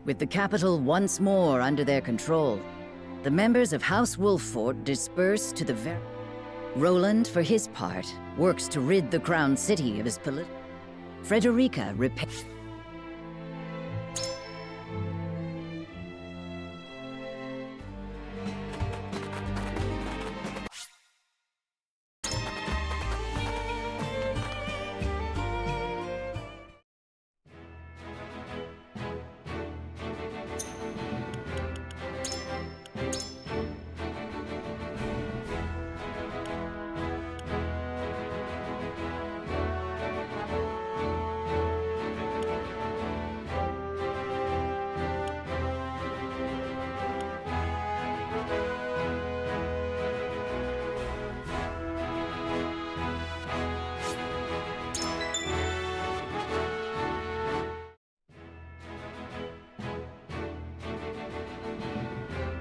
With the capital once more under their control, the members of House Wolffort disperse to the Roland, for his part, works to rid the crown city of his political... Frederica repairs...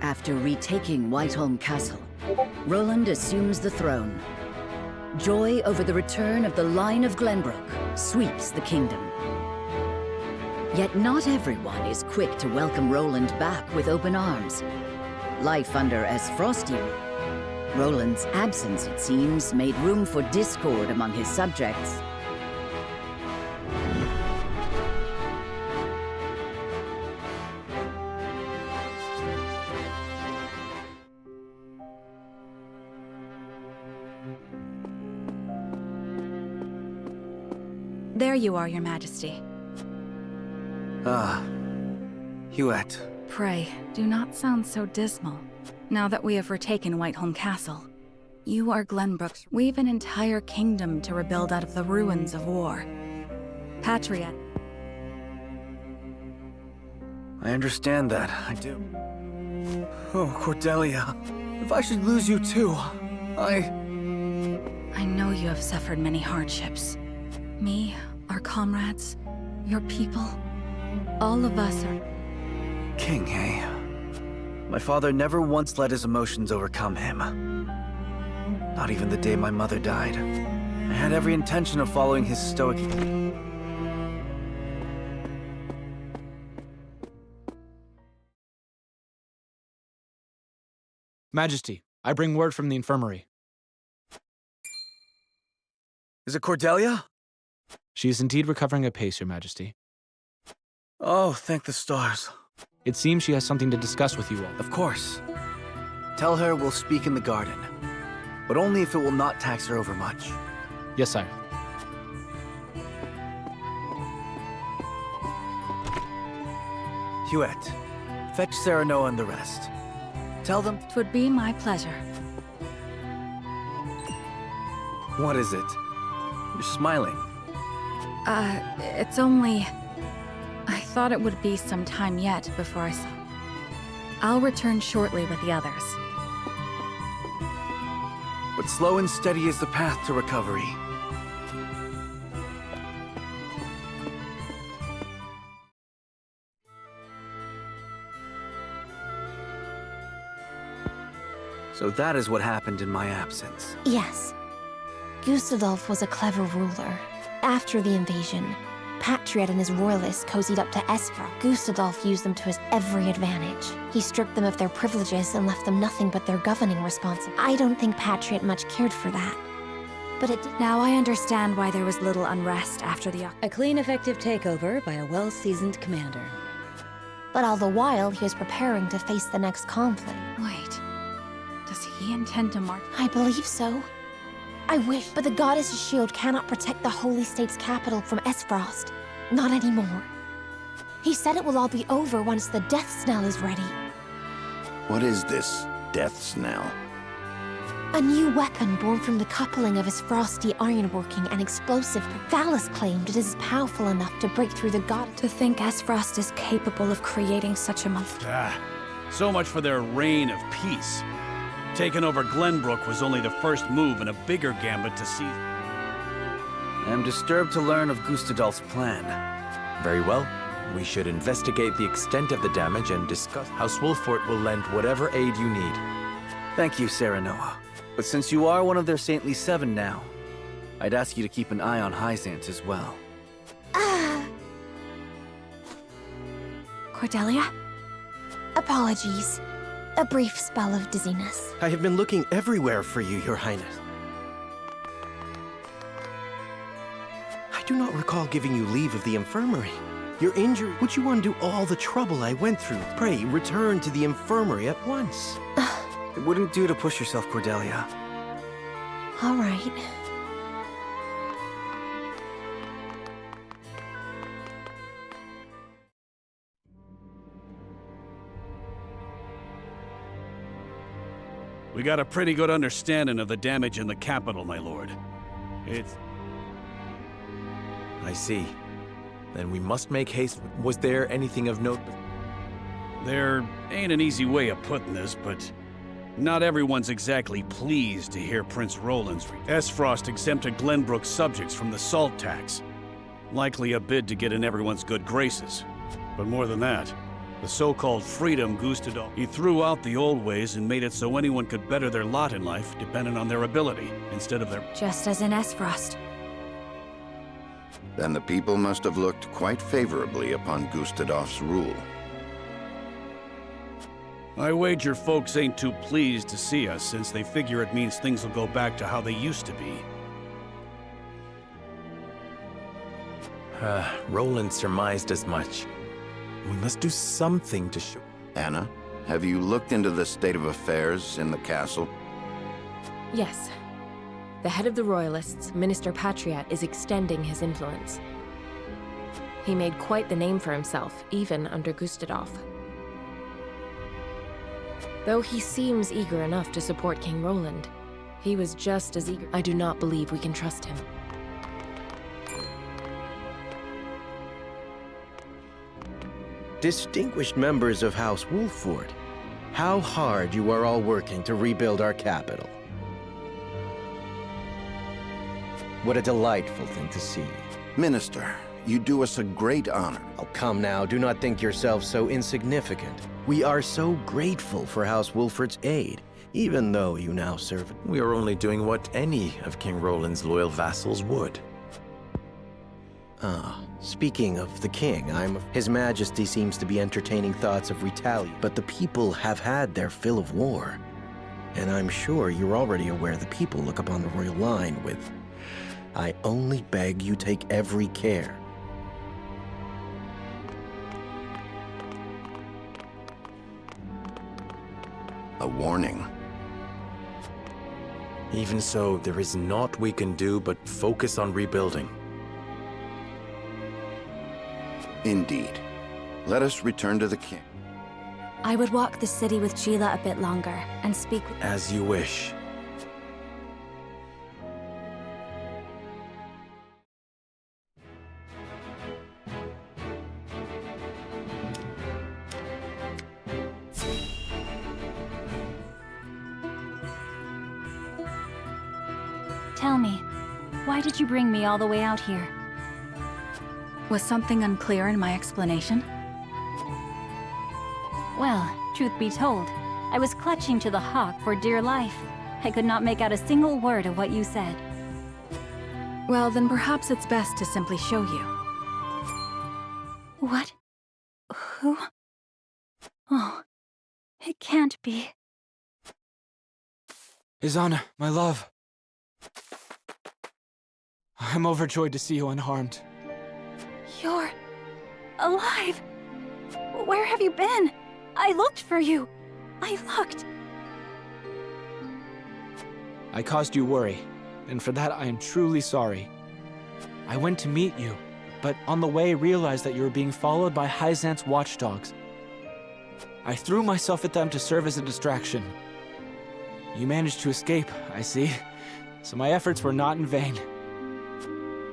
After retaking Whiteholm Castle, Roland assumes the throne. Joy over the return of the line of Glenbrook sweeps the kingdom. Yet not everyone is quick to welcome Roland back with open arms. Life under Esfrosti, Roland's absence, it seems, made room for discord among his subjects. There you are, Your Majesty. Ah, Huette. Pray, do not sound so dismal. Now that we have retaken Whiteholm Castle, you are Glenbrook's. We've an entire kingdom to rebuild out of the ruins of war. Patriot. I understand that, I do. Oh, Cordelia. If I should lose you too, I know you have suffered many hardships. Me, our comrades, your people, all of us are... King, eh? My father never once let his emotions overcome him. Not even the day my mother died. I had every intention of following his stoic... Majesty, I bring word from the infirmary. Is it Cordelia? She is indeed recovering apace, Your Majesty. Oh, thank the stars. It seems she has something to discuss with you all. Of course. Tell her we'll speak in the garden, but only if it will not tax her overmuch. Yes, sire. Huette, fetch Serenoa and the rest. Tell them... 'Twould be my pleasure. What is it? You're smiling. It's only... I thought it would be some time yet before I saw... I'll return shortly with the others. But slow and steady is the path to recovery. So that is what happened in my absence. Yes. Gustadolf was a clever ruler. After the invasion, Patriot and his royalists cozied up to Esfra. Gustadolf used them to his every advantage. He stripped them of their privileges and left them nothing but their governing responsibility. I don't think Patriot much cared for that. But it did. Now I understand why there was little unrest after the... A clean, effective takeover by a well-seasoned commander. But all the while, he was preparing to face the next conflict. Wait. Does he intend to march? I believe so. I wish, but the Goddess's shield cannot protect the Holy State's capital from Esfrost. Not anymore. He said it will all be over once the Death Snell is ready. What is this Death Snell? A new weapon born from the coupling of his frosty ironworking and explosive. Valis claimed it is powerful enough to break through the god. To think Esfrost is capable of creating such a monster. So much for their reign of peace. Taking over Glenbrook was only the first move in a bigger gambit to seize. I am disturbed to learn of Gustadolf's plan. Very well. We should investigate the extent of the damage and discuss. House Wolffort will lend whatever aid you need. Thank you, Serenoa. But since you are one of their Saintly Seven now, I'd ask you to keep an eye on Hyzance as well. Cordelia? Apologies. A brief spell of dizziness. I have been looking everywhere for you, Your Highness. I do not recall giving you leave of the infirmary. Your injury. Would you undo all the trouble I went through? Pray, return to the infirmary at once. It wouldn't do to push yourself, Cordelia. All right. We got a pretty good understanding of the damage in the capital, my lord. It's... I see. Then we must make haste. Was there anything of note? There ain't an easy way of putting this, but not everyone's exactly pleased to hear Prince Roland's Esfrost exempted Glenbrook's subjects from the salt tax. Likely a bid to get in everyone's good graces. But more than that, the so-called freedom Gustadolf. He threw out the old ways and made it so anyone could better their lot in life depending on their ability, instead of their... Just as in Esfrost. Then the people must have looked quite favorably upon Gustadolf's rule. I wager folks ain't too pleased to see us, since they figure it means things will go back to how they used to be. Roland surmised as much. We must do something to show... Anna, have you looked into the state of affairs in the castle? Yes. The head of the Royalists, Minister Patriat, is extending his influence. He made quite the name for himself, even under Gustadolf. Though he seems eager enough to support King Roland, he was just as eager. I do not believe we can trust him. Distinguished members of House Wolfford, how hard you are all working to rebuild our capital. What a delightful thing to see. Minister, you do us a great honor. Oh, come now, do not think yourself so insignificant. We are so grateful for House Wolfford's aid, even though you now serve... We are only doing what any of King Roland's loyal vassals would. Speaking of the king, His Majesty seems to be entertaining thoughts of retaliation, but the people have had their fill of war. And I'm sure you're already aware the people look upon the royal line with... I only beg you take every care. A warning. Even so, there is naught we can do but focus on rebuilding. Indeed. Let us return to the king. I would walk the city with Sheila a bit longer and speak with... As you wish. Tell me, why did you bring me all the way out here? Was something unclear in my explanation? Well, truth be told, I was clutching to the hawk for dear life. I could not make out a single word of what you said. Well, then perhaps it's best to simply show you. What? Who? Oh, it can't be. Izana, my love. I'm overjoyed to see you unharmed. You're... alive! Where have you been? I looked for you. I looked. I caused you worry, and for that I am truly sorry. I went to meet you, but on the way realized that you were being followed by Hyzant's watchdogs. I threw myself at them to serve as a distraction. You managed to escape, I see, so my efforts were not in vain.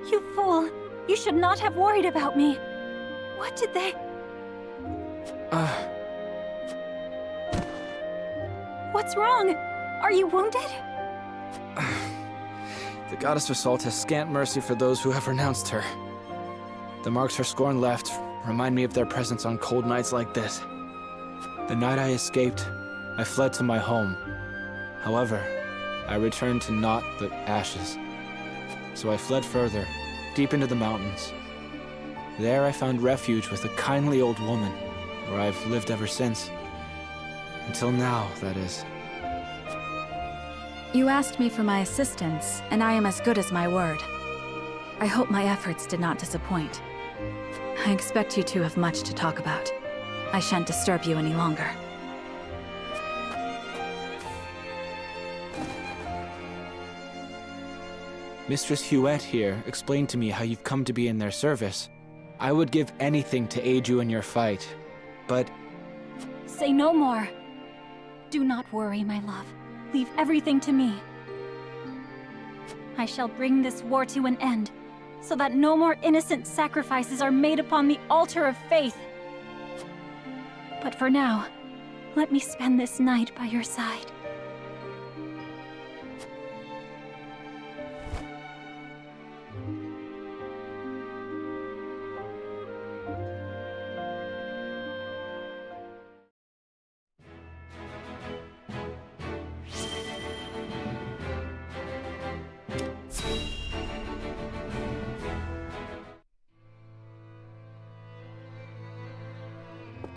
You fool! You should not have worried about me. What did they... What's wrong? Are you wounded? The goddess of salt has scant mercy for those who have renounced her. The marks her scorn left remind me of their presence on cold nights like this. The night I escaped, I fled to my home. However, I returned to naught but ashes. So I fled further, deep into the mountains. There I found refuge with a kindly old woman, where I've lived ever since. Until now, that is. You asked me for my assistance, and I am as good as my word. I hope my efforts did not disappoint. I expect you two have much to talk about. I shan't disturb you any longer. Mistress Huette here explained to me how you've come to be in their service. I would give anything to aid you in your fight, but... Say no more. Do not worry, my love. Leave everything to me. I shall bring this war to an end, so that no more innocent sacrifices are made upon the altar of faith. But for now, let me spend this night by your side.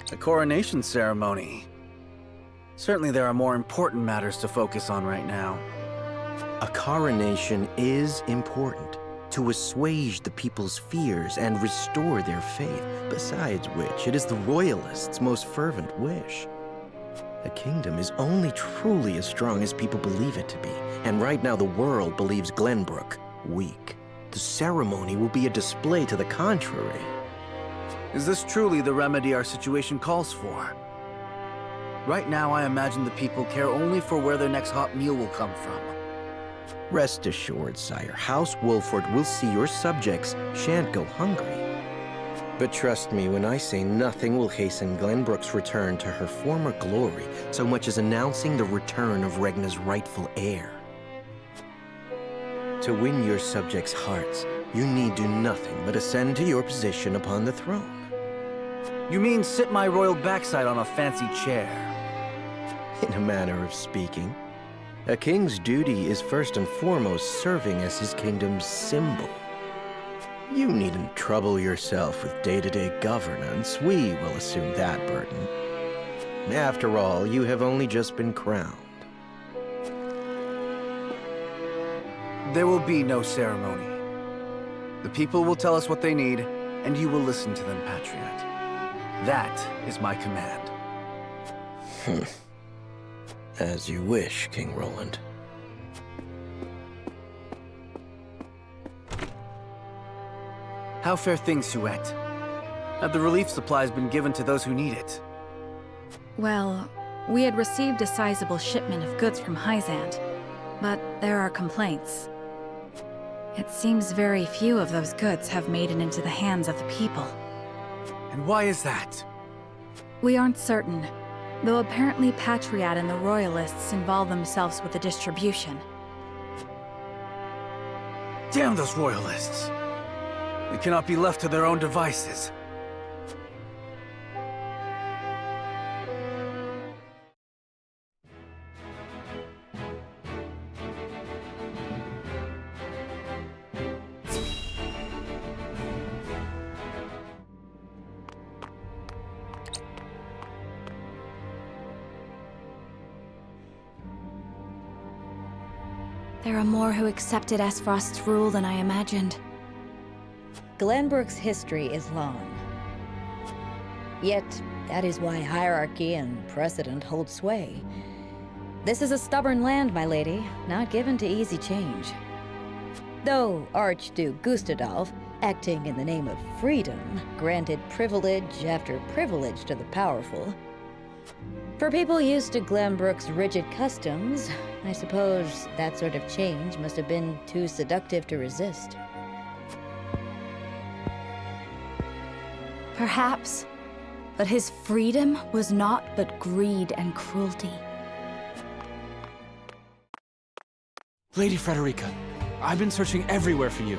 The coronation ceremony. Certainly there are more important matters to focus on right now. A coronation is important to assuage the people's fears and restore their faith, besides which it is the Royalists' most fervent wish. A kingdom is only truly as strong as people believe it to be, and right now the world believes Glenbrook weak. The ceremony will be a display to the contrary. Is this truly the remedy our situation calls for? Right now, I imagine the people care only for where their next hot meal will come from. Rest assured, sire, House Wolford will see your subjects shan't go hungry. But trust me when I say nothing will hasten Glenbrook's return to her former glory so much as announcing the return of Regna's rightful heir. To win your subjects' hearts, you need do nothing but ascend to your position upon the throne. You mean sit my royal backside on a fancy chair? In a manner of speaking. A king's duty is first and foremost serving as his kingdom's symbol. You needn't trouble yourself with day-to-day governance. We will assume that burden. After all, you have only just been crowned. There will be no ceremony. The people will tell us what they need, and you will listen to them, Patriot. That is my command. As you wish, King Roland. How fare things, Huette? Have the relief supplies been given to those who need it? Well, we had received a sizable shipment of goods from Hyzant, but there are complaints. It seems very few of those goods have made it into the hands of the people. And why is that? We aren't certain, though apparently Patriat and the Royalists involve themselves with the distribution. Damn those Royalists! They cannot be left to their own devices. There are more who accepted Esfrost's rule than I imagined. Glenbrook's history is long. Yet, that is why hierarchy and precedent hold sway. This is a stubborn land, my lady, not given to easy change. Though Archduke Gustadolf, acting in the name of freedom, granted privilege after privilege to the powerful. For people used to Glenbrook's rigid customs, I suppose that sort of change must have been too seductive to resist. Perhaps, but his freedom was naught but greed and cruelty. Lady Frederica, I've been searching everywhere for you.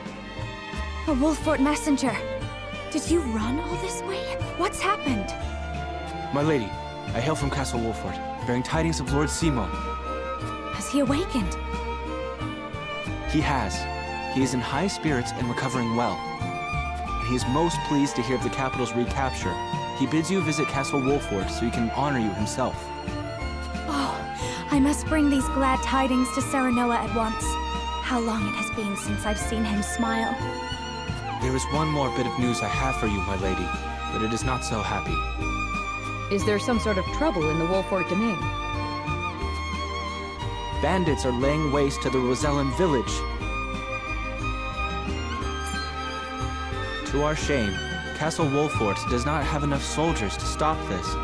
A Wolffort messenger! Did you run all this way? What's happened? My lady, I hail from Castle Wolffort, bearing tidings of Lord Simo. Has he awakened? He has. He is in high spirits and recovering well. And he is most pleased to hear of the capital's recapture, He bids you visit Castle Wolford so he can honor you himself. Oh, I must bring these glad tidings to Serenoa at once. How long it has been since I've seen him smile. There is one more bit of news I have for you, my lady, but it is not so happy. Is there some sort of trouble in the Wolford domain? Bandits are laying waste to the Rosellan village. To our shame, Castle Wolfort does not have enough soldiers to stop this.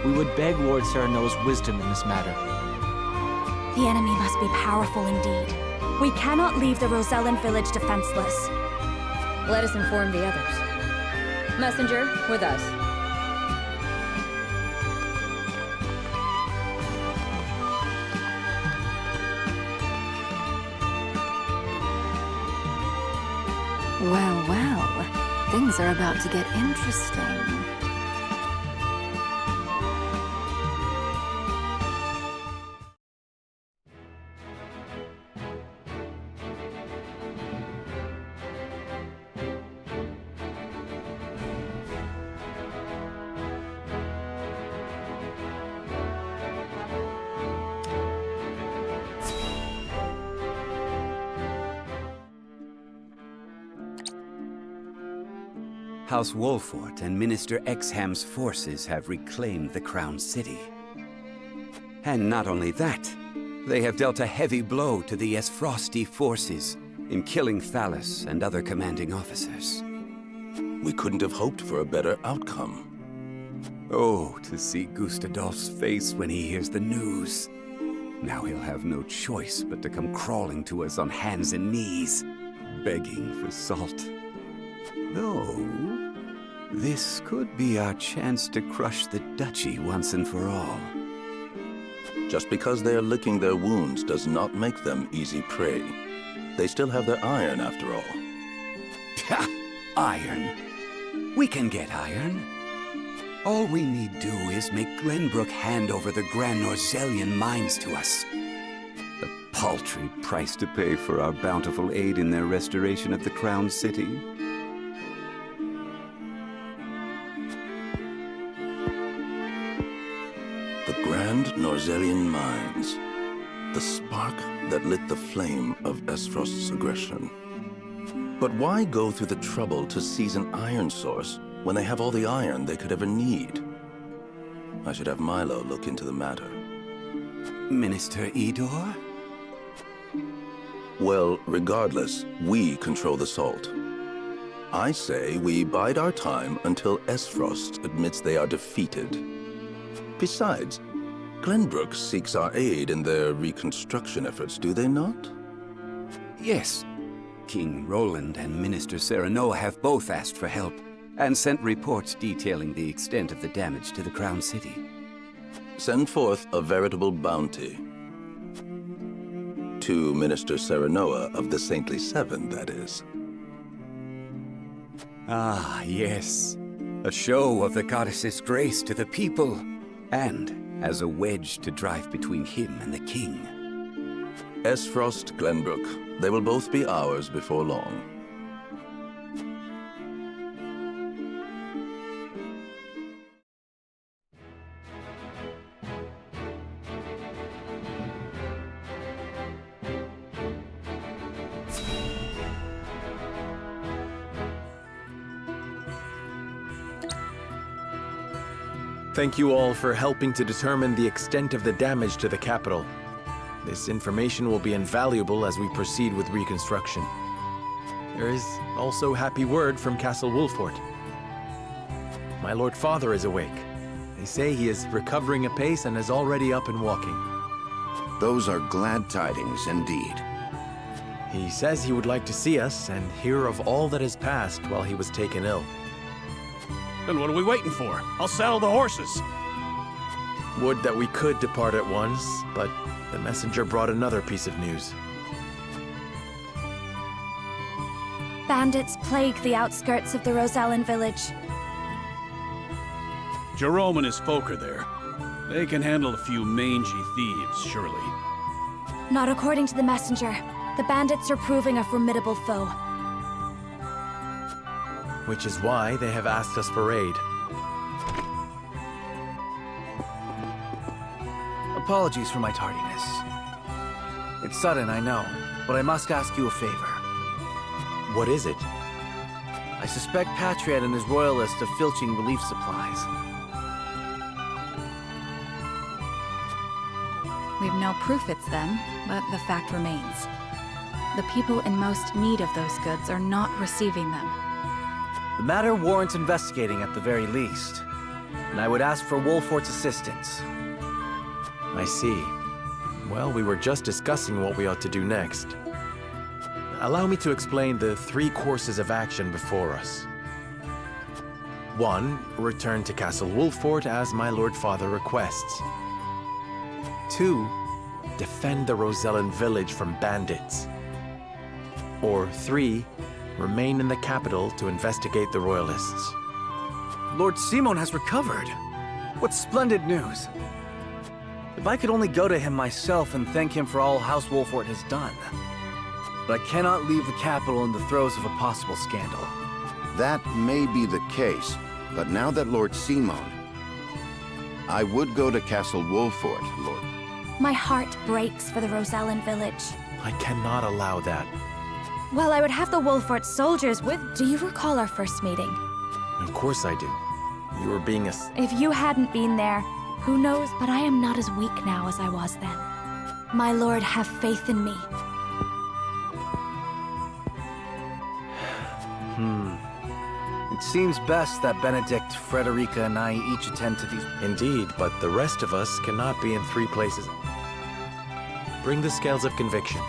We would beg Lord Serenoa's wisdom in this matter. The enemy must be powerful indeed. We cannot leave the Rosellan village defenseless. Let us inform the others. Messenger, with us. Well, well. Things are about to get interesting. House Wolfort and Minister Exham's forces have reclaimed the Crown City. And not only that, they have dealt a heavy blow to the Esfrosti forces in killing Thalos and other commanding officers. We couldn't have hoped for a better outcome. Oh, to see Gustadolf's face when he hears the news. Now he'll have no choice but to come crawling to us on hands and knees, begging for salt. Though, this could be our chance to crush the Duchy once and for all. Just because they are licking their wounds does not make them easy prey. They still have their iron, after all. Ha! Iron? We can get iron. All we need do is make Glenbrook hand over the Grand Norzellian mines to us. A paltry price to pay for our bountiful aid in their restoration of the Crown City. Grand Norzellian mines. The spark that lit the flame of Esfrost's aggression. But why go through the trouble to seize an iron source when they have all the iron they could ever need? I should have Milo look into the matter. Minister Idor? Well, regardless, we control the salt. I say we bide our time until Esfrost admits they are defeated. Besides, Glenbrook seeks our aid in their reconstruction efforts, do they not? Yes. King Roland and Minister Serenoa have both asked for help, and sent reports detailing the extent of the damage to the Crown City. Send forth a veritable bounty. To Minister Serenoa of the Saintly Seven, that is. Ah, yes. A show of the goddess's grace to the people, and as a wedge to drive between him and the king. Esfrost, Glenbrook. They will both be ours before long. Thank you all for helping to determine the extent of the damage to the capital. This information will be invaluable as we proceed with reconstruction. There is also happy word from Castle Wolfort. My Lord Father is awake. They say he is recovering apace and is already up and walking. Those are glad tidings indeed. He says he would like to see us and hear of all that has passed while he was taken ill. Then what are we waiting for? I'll saddle the horses. Would that we could depart at once, but the messenger brought another piece of news. Bandits plague the outskirts of the Rosellan village. Jerome and his folk are there. They can handle a few mangy thieves, surely. Not according to the messenger. The bandits are proving a formidable foe. Which is why they have asked us for aid. Apologies for my tardiness. It's sudden, I know, but I must ask you a favor. What is it? I suspect Patriot and his royalists of filching relief supplies. We've no proof it's them, but the fact remains. The people in most need of those goods are not receiving them. The matter warrants investigating at the very least, and I would ask for Wolfort's assistance. I see. Well, we were just discussing what we ought to do next. Allow me to explain the 3 courses of action before us. 1. Return to Castle Wolfort as my Lord Father requests. 2. Defend the Rosellan village from bandits. Or 3. Remain in the capital to investigate the Royalists. Lord Simon has recovered. What splendid news. If I could only go to him myself and thank him for all House Wolfort has done. But I cannot leave the capital in the throes of a possible scandal. That may be the case, but now that Lord Simon... I would go to Castle Wolfort, Lord. My heart breaks for the Rosellan village. I cannot allow that. Well, I would have the Wolfort soldiers with... Do you recall our first meeting? Of course I do. You were being a... If you hadn't been there, who knows, but I am not as weak now as I was then. My lord, have faith in me. It seems best that Benedict, Frederica, and I each attend to these... Indeed, but the rest of us cannot be in 3 places. Bring the scales of conviction.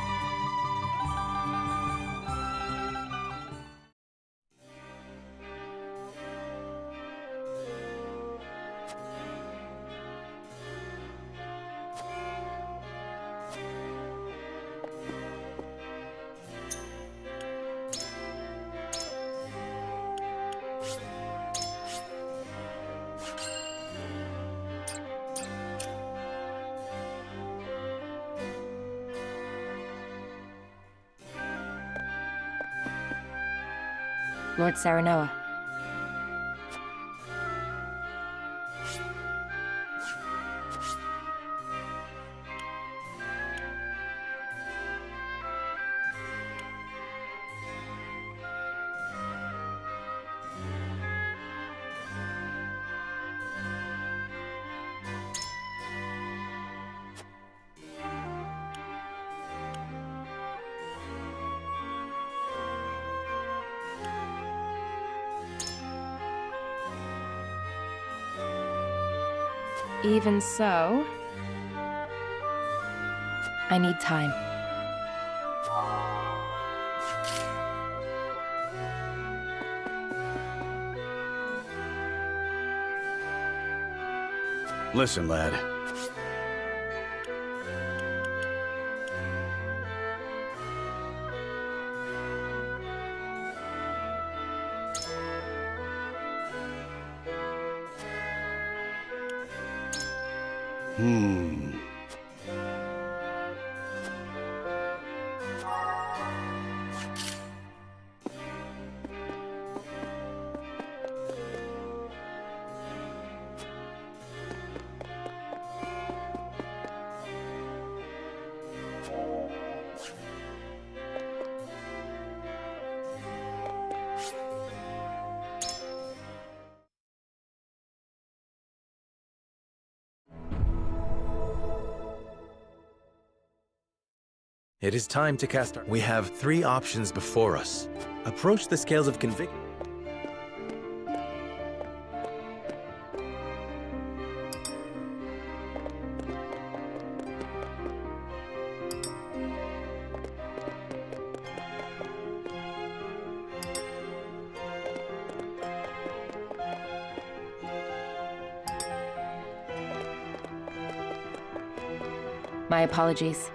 Lord Saranoa. Even so, I need time. Listen, lad. It is time to cast our... We have 3 options before us. Approach the scales of conviction. My apologies.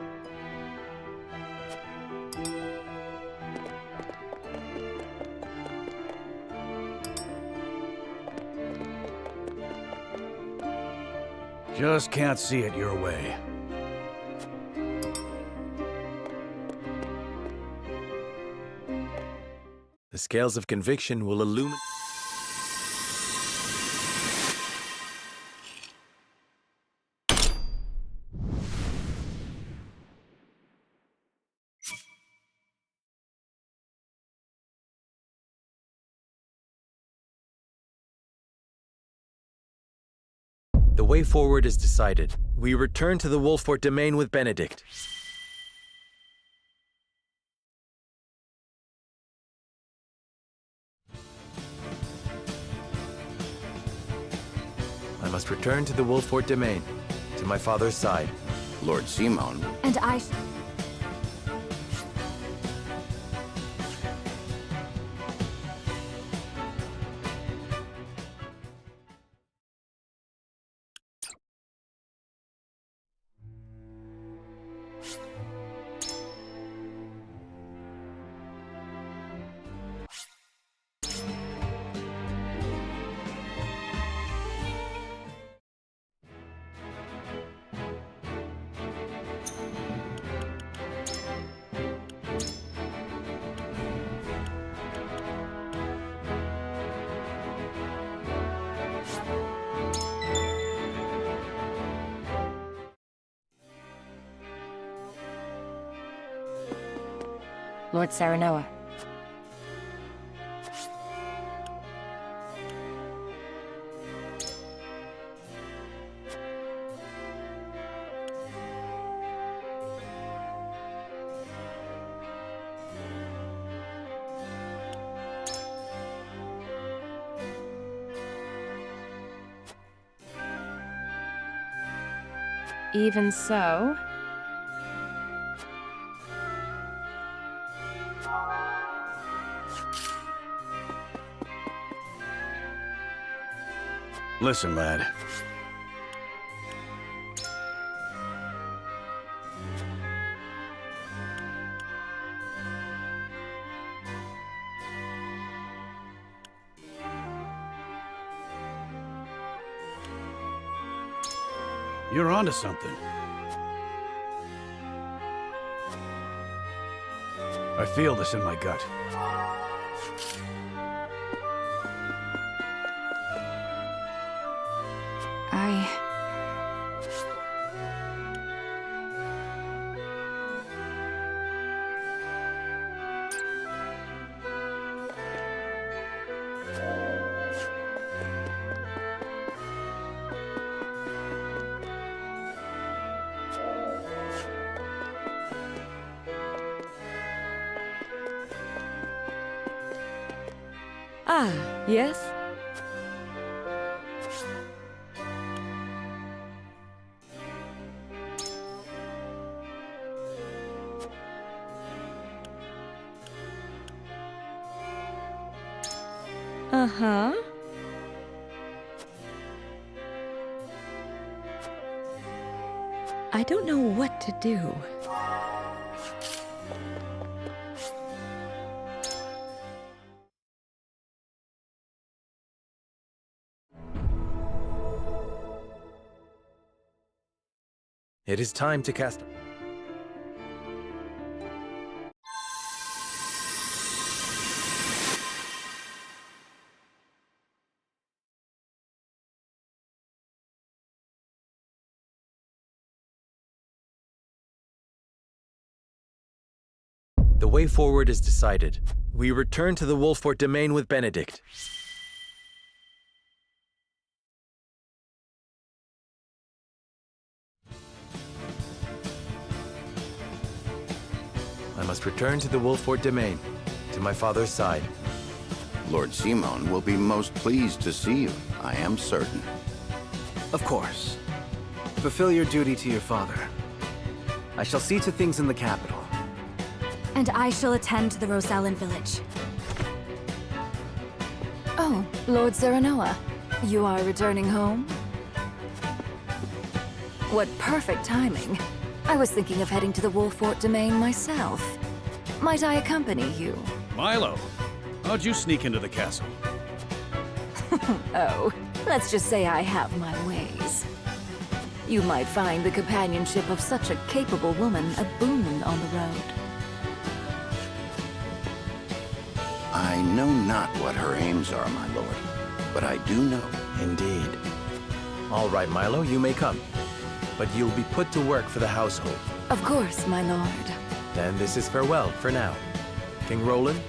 Just can't see it your way. The scales of conviction will illuminate... The way forward is decided. We return to the Wolfort domain with Benedict. I must return to the Wolfort domain, to my father's side. Lord Simon. And I... Lord Serenoa. Even so... Listen, lad. You're onto something. I feel this in my gut. Ah, yes? Uh-huh. I don't know what to do. It is time to cast... The way forward is decided. We return to the Wolfort domain with Benedict. I must return to the Wolfort domain, to my father's side. Lord Simon will be most pleased to see you, I am certain. Of course. Fulfill your duty to your father. I shall see to things in the capital. And I shall attend to the Rosellen village. Oh, Lord Serenoa, you are returning home? What perfect timing. I was thinking of heading to the Wolfort domain myself. Might I accompany you? Milo, how'd you sneak into the castle? Oh, let's just say I have my ways. You might find the companionship of such a capable woman a boon on the road. I know not what her aims are, my lord, but I do know. Indeed. All right, Milo, you may come. But you'll be put to work for the household. Of course, my lord. Then this is farewell for now. King Roland?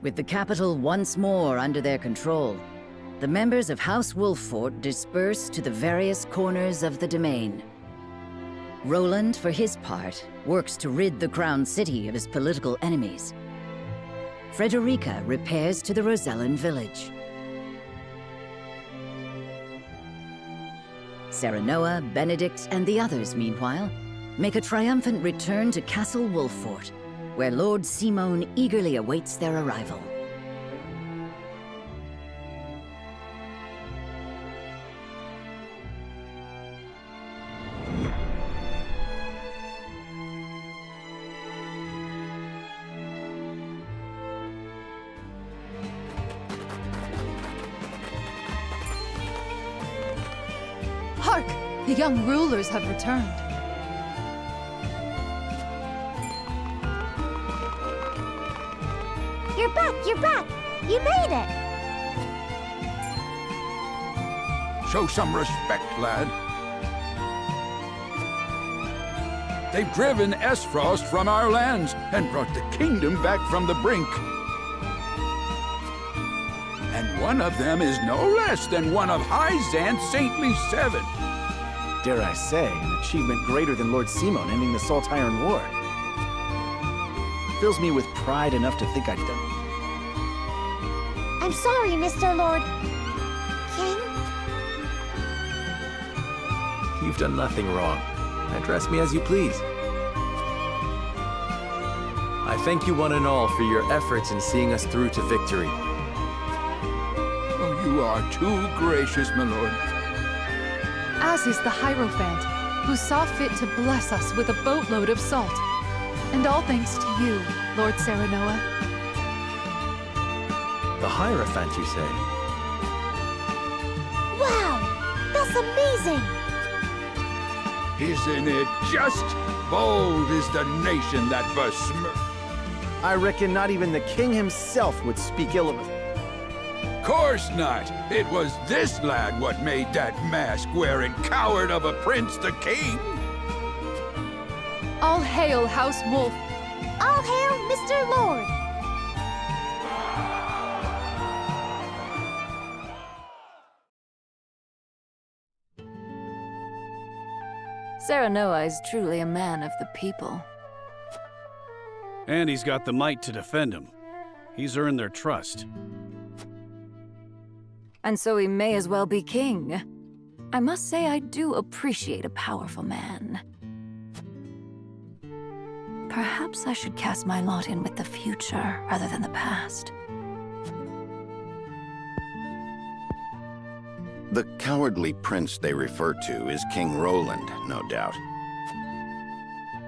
With the capital once more under their control, the members of House Wolffort disperse to the various corners of the domain. Roland, for his part, works to rid the Crown City of his political enemies. Frederica repairs to the Rosellan village. Serenoa, Benedict, and the others, meanwhile, make a triumphant return to Castle Wolffort, where Lord Simon eagerly awaits their arrival. Hark! The young rulers have returned. You're back! You're back! You made it! Show some respect, lad. They've driven Esfrost from our lands and brought the kingdom back from the brink. And one of them is no less than one of Hyzan's saintly 7. Dare I say, an achievement greater than Lord Simon ending the Salt Iron War. Fills me with pride enough to think I'd done. I'm sorry, Mr. Lord... King? You've done nothing wrong. Address me as you please. I thank you one and all for your efforts in seeing us through to victory. Oh, you are too gracious, my lord. As is the Hierophant, who saw fit to bless us with a boatload of salt. And all thanks to you, Lord Serenoa. The Hierophant, you say? Wow! That's amazing! Isn't it just? Bold is the nation that besmirch. I reckon not even the king himself would speak ill of it. Course not. It was this lad what made that mask-wearing coward of a prince the king. All hail House Wolf. All hail Mr. Lord. Serenoa is truly a man of the people. And he's got the might to defend him. He's earned their trust. And so he may as well be king. I must say I do appreciate a powerful man. Perhaps I should cast my lot in with the future rather than the past. The cowardly prince they refer to is King Roland, no doubt.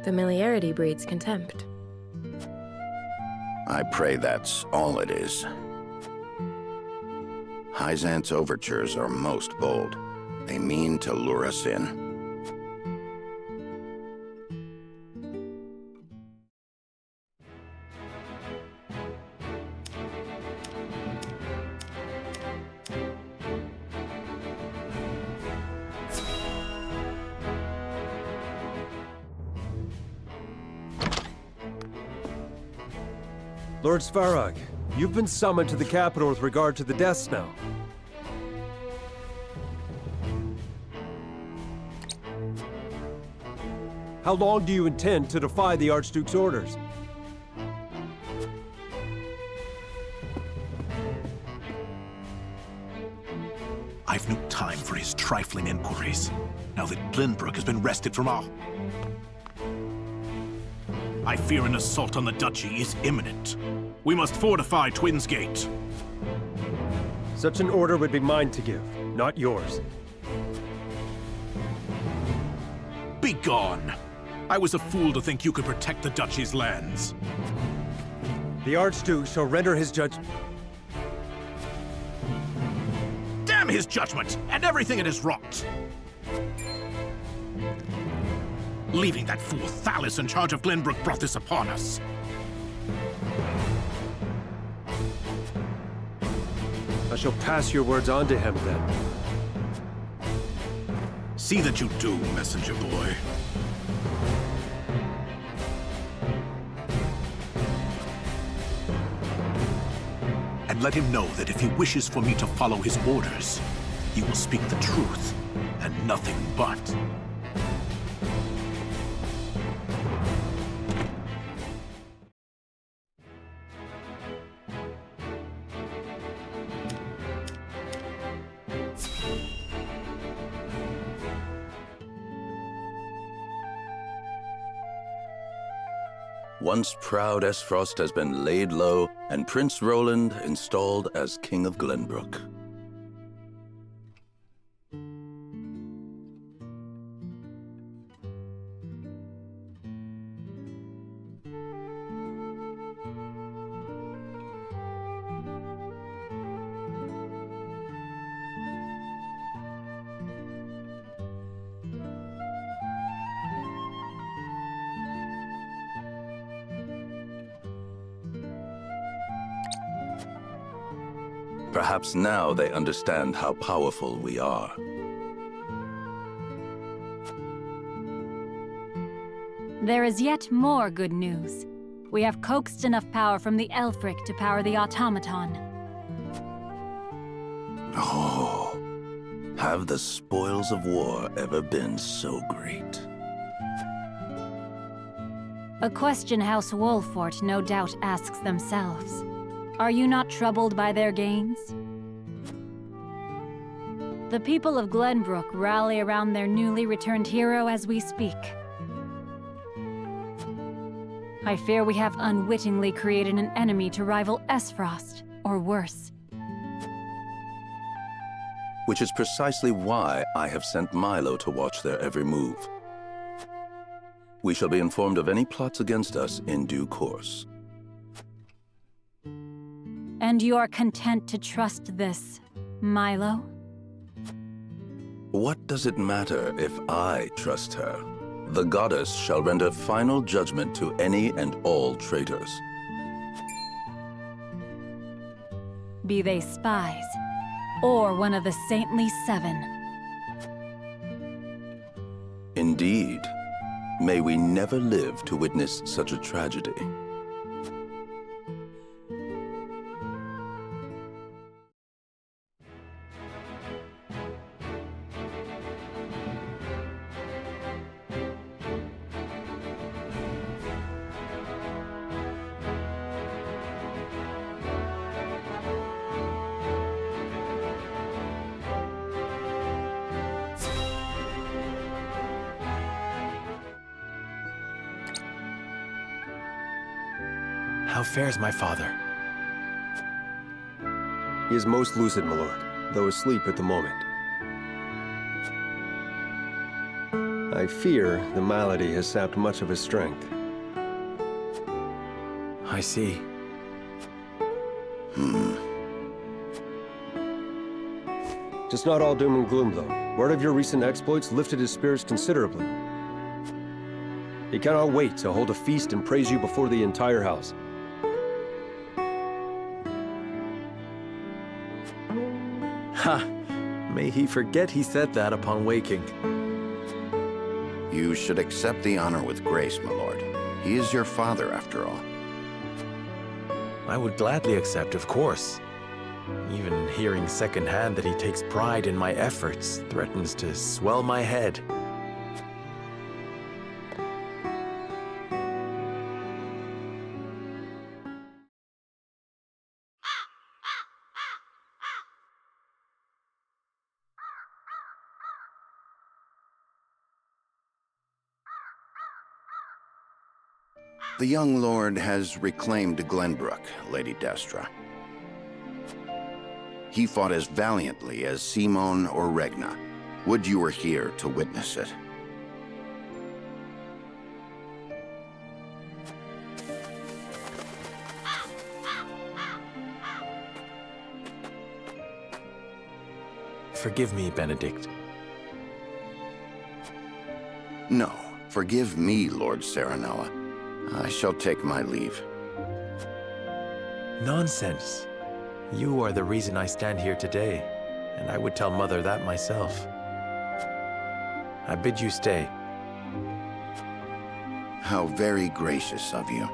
Familiarity breeds contempt. I pray that's all it is. Hyzant's overtures are most bold. They mean to lure us in. Lord Svarog, you've been summoned to the capital with regard to the deaths now. How long do you intend to defy the Archduke's orders? I've no time for his trifling inquiries, now that Glenbrook has been wrested from our... I fear an assault on the duchy is imminent. We must fortify Twins Gate. Such an order would be mine to give, not yours. Begone! I was a fool to think you could protect the duchy's lands. The Archduke shall render his judgment. Damn his judgment, and everything it has wrought! Leaving that fool Thalis in charge of Glenbrook brought this upon us. I shall pass your words on to him, then. See that you do, messenger boy. let him know that if he wishes for me to follow his orders, he will speak the truth and nothing but. Once proud Esfrost has been laid low, and Prince Roland installed as King of Glenbrook. Perhaps now they understand how powerful we are. There is yet more good news. We have coaxed enough power from the Elfric to power the automaton. Oh, have the spoils of war ever been so great? A question House Wolfort no doubt asks themselves. Are you not troubled by their gains? The people of Glenbrook rally around their newly returned hero as we speak. I fear we have unwittingly created an enemy to rival Esfrost, or worse. Which is precisely why I have sent Milo to watch their every move. We shall be informed of any plots against us in due course. And you are content to trust this, Milo? What does it matter if I trust her? The goddess shall render final judgment to any and all traitors. Be they spies, or one of the Saintly Seven. Indeed. May we never live to witness such a tragedy. How fares my father? He is most lucid, my lord, though asleep at the moment. I fear the malady has sapped much of his strength. I see. Just not all doom and gloom, though. Word of your recent exploits lifted his spirits considerably. He cannot wait to hold a feast and praise you before the entire house. Ha! May he forget he said that upon waking. You should accept the honor with grace, my lord. He is your father, after all. I would gladly accept, of course. Even hearing secondhand that he takes pride in my efforts threatens to swell my head. The young lord has reclaimed Glenbrook, Lady Destra. He fought as valiantly as Simon or Regna. Would you were here to witness it. Forgive me, Benedict. No, forgive me, Lord Serenella. I shall take my leave. Nonsense. You are the reason I stand here today, and I would tell Mother that myself. I bid you stay. How very gracious of you.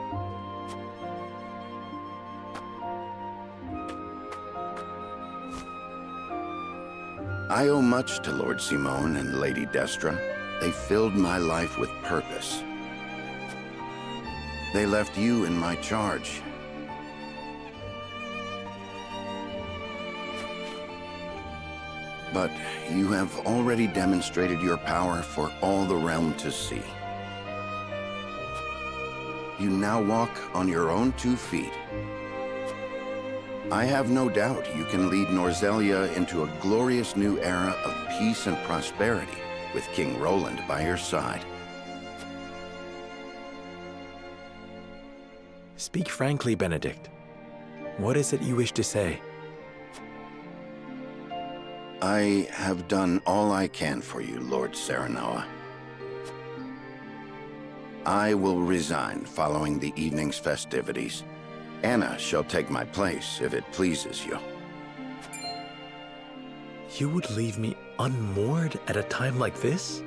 I owe much to Lord Simon and Lady Destra. They filled my life with purpose. They left you in my charge. But you have already demonstrated your power for all the realm to see. You now walk on your own 2 feet. I have no doubt you can lead Norzelia into a glorious new era of peace and prosperity with King Roland by your side. Speak frankly, Benedict. What is it you wish to say? I have done all I can for you, Lord Serenoa. I will resign following the evening's festivities. Anna shall take my place if it pleases you. You would leave me unmoored at a time like this?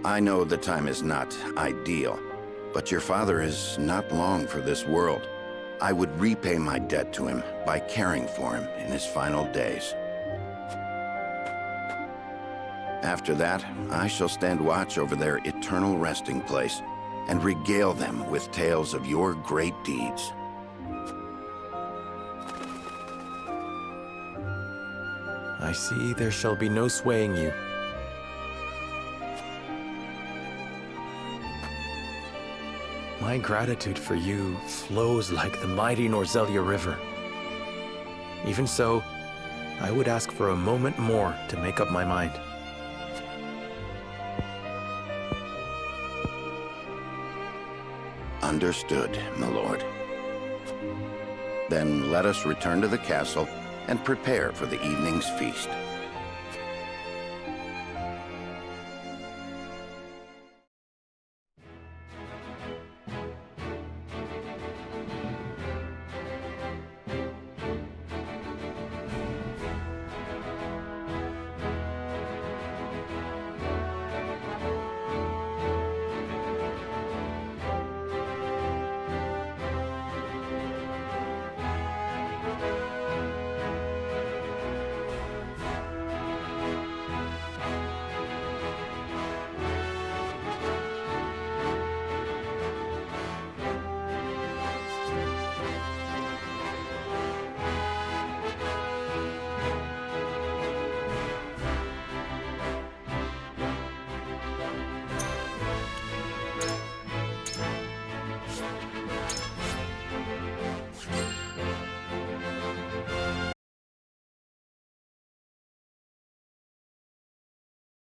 I know the time is not ideal, but your father is not long for this world. I would repay my debt to him by caring for him in his final days. After that, I shall stand watch over their eternal resting place and regale them with tales of your great deeds. I see there shall be no swaying you. My gratitude for you flows like the mighty Norzelia River. Even so, I would ask for a moment more to make up my mind. Understood, my lord. Then let us return to the castle and prepare for the evening's feast.